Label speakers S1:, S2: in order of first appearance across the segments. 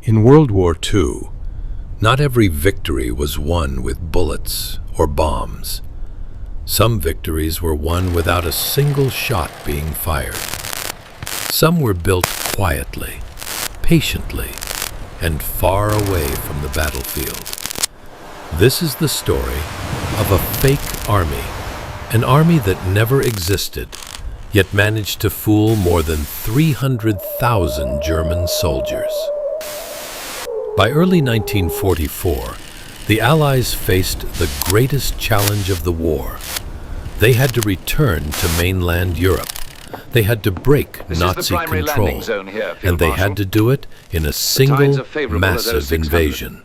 S1: In World War II, not every victory was won with bullets or bombs. Some victories were won without a single shot being fired. Some were built quietly, patiently, and far away from the battlefield. This is the story of a fake army, an army that never existed, yet managed to fool more than 300,000 German soldiers. By early 1944, the Allies faced the greatest challenge of the war. They had to return to mainland Europe. They had to break Nazi control, and they had to do it in a single, massive invasion.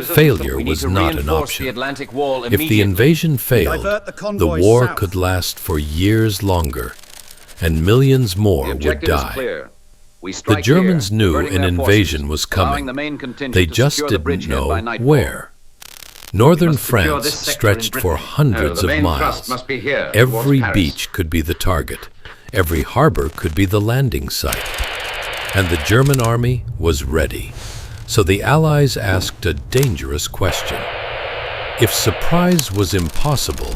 S1: Failure was not an option. If the invasion failed, the war could last for years longer, and millions more would die. The Germans knew an invasion was coming. They just didn't know where. Northern France stretched for hundreds of miles. Every beach could be the target. Every harbor could be the landing site. And the German army was ready. So the Allies asked a dangerous question. If surprise was impossible,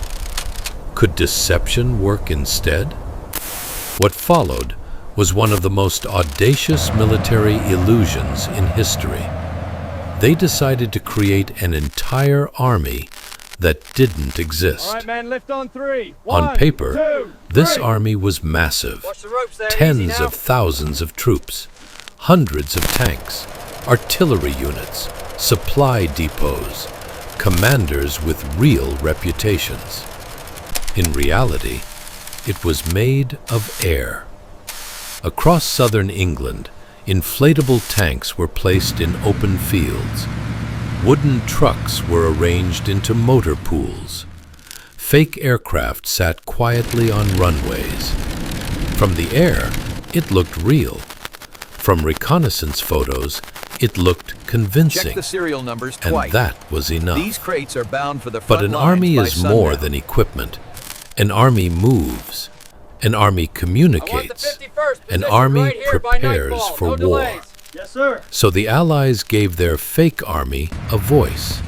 S1: could deception work instead? What followed was one of the most audacious military illusions in history. They decided to create an entire army that didn't exist.
S2: All right, man, lift on three.
S1: On paper, this army was massive. Tens of thousands of troops, hundreds of tanks, artillery units, supply depots, commanders with real reputations. In reality, it was made of air. Across southern England, inflatable tanks were placed in open fields. Wooden trucks were arranged into motor pools. Fake aircraft sat quietly on runways. From the air, it looked real. From reconnaissance photos, it looked convincing.
S3: Check the serial numbers
S1: and
S3: twice.
S1: that was enough.
S3: These crates are bound for the front
S1: But an
S3: lines
S1: army
S3: by
S1: is more
S3: sundown.
S1: than equipment. An army moves. An army communicates. An army prepares for war.
S2: Yes, sir.
S1: So the Allies gave their fake army a voice.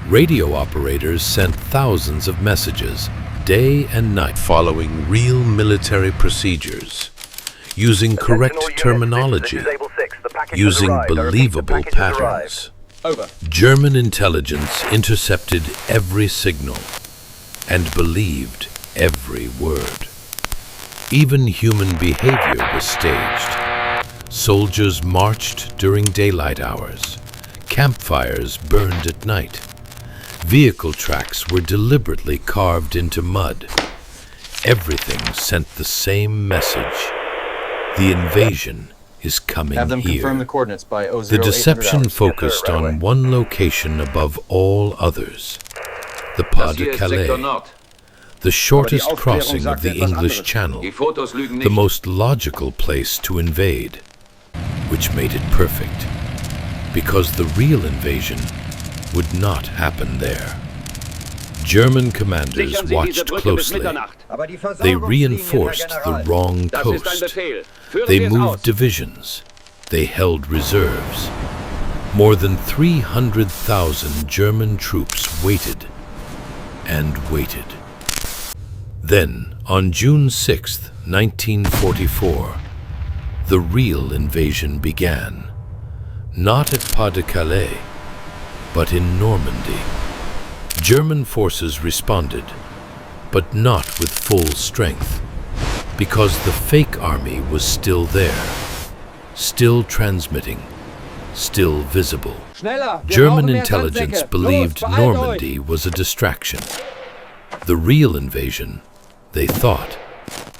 S1: Radio operators sent thousands of messages, day and night, following real military procedures, using correct terminology, using believable patterns.
S2: Over.
S1: German intelligence intercepted every signal and believed every word. Even human behavior was staged. Soldiers marched during daylight hours. Campfires burned at night. Vehicle tracks were deliberately carved into mud. Everything sent the same message. The invasion is coming
S4: Have them
S1: here.
S4: confirm the coordinates by 0800
S1: The deception
S4: hours.
S1: focused on one location above all others, the Pas de Calais, the shortest crossing of the English Channel, the most logical place to invade, which made it perfect, because the real invasion would not happen there. German commanders watched closely. They reinforced the wrong coast. They moved divisions. They held reserves. More than 300,000 German troops waited and waited. Then, on June 6, 1944, the real invasion began. Not at Pas de Calais, but in Normandy. German forces responded, but not with full strength, because the fake army was still there, still transmitting, still visible. German intelligence believed Normandy was a distraction. The real invasion, they thought,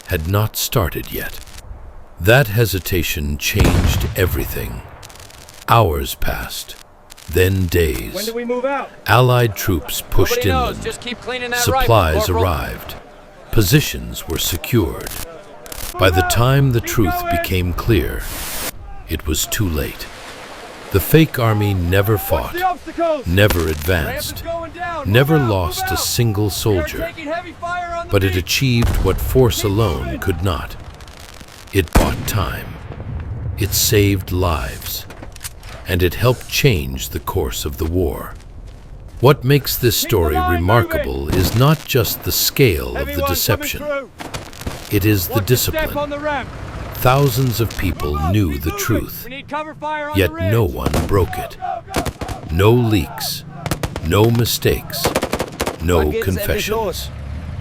S1: had not started yet. That hesitation changed everything. Hours passed, then days.
S2: When do we move out?
S1: Allied troops pushed inland.
S5: Just keep cleaning that
S1: Supplies
S5: rifle, Corporal.
S1: arrived. Positions were secured. By the time the truth became clear, it was too late. The fake army never fought, never advanced, never lost a single soldier, but it achieved what force alone could not. It bought time. It saved lives. and it helped change the course of the war. What makes this story remarkable is not just the scale of the deception. It is the discipline. Thousands of people knew the truth, yet no one broke it. No leaks, no mistakes, no confessions.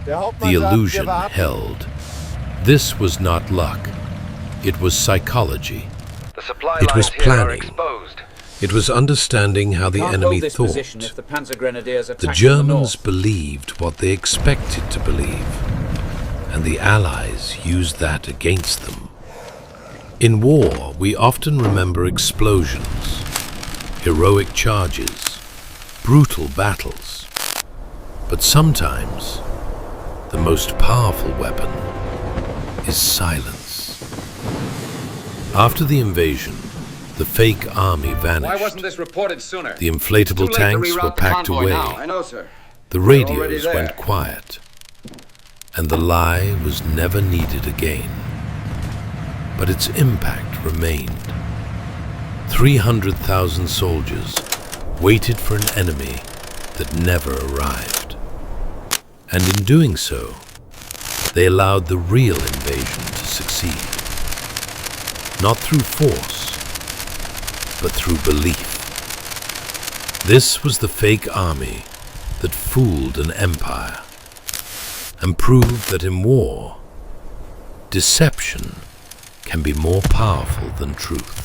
S1: The illusion held. This was not luck. It was psychology. It was planning. It was understanding how the enemy thought. The Germans believed what they expected to believe, and the Allies used that against them. In war, we often remember explosions, heroic charges, brutal battles. But sometimes, the most powerful weapon is silence. After the invasion, the fake army vanished.
S4: Why wasn't this reported sooner?
S1: The inflatable tanks were packed away.
S4: I know, sir.
S1: The radios went quiet, and the lie was never needed again. But its impact remained. 300,000 soldiers waited for an enemy that never arrived. And in doing so, they allowed the real invasion to succeed. Not through force, but through belief. This was the fake army that fooled an empire and proved that in war, deception can be more powerful than truth.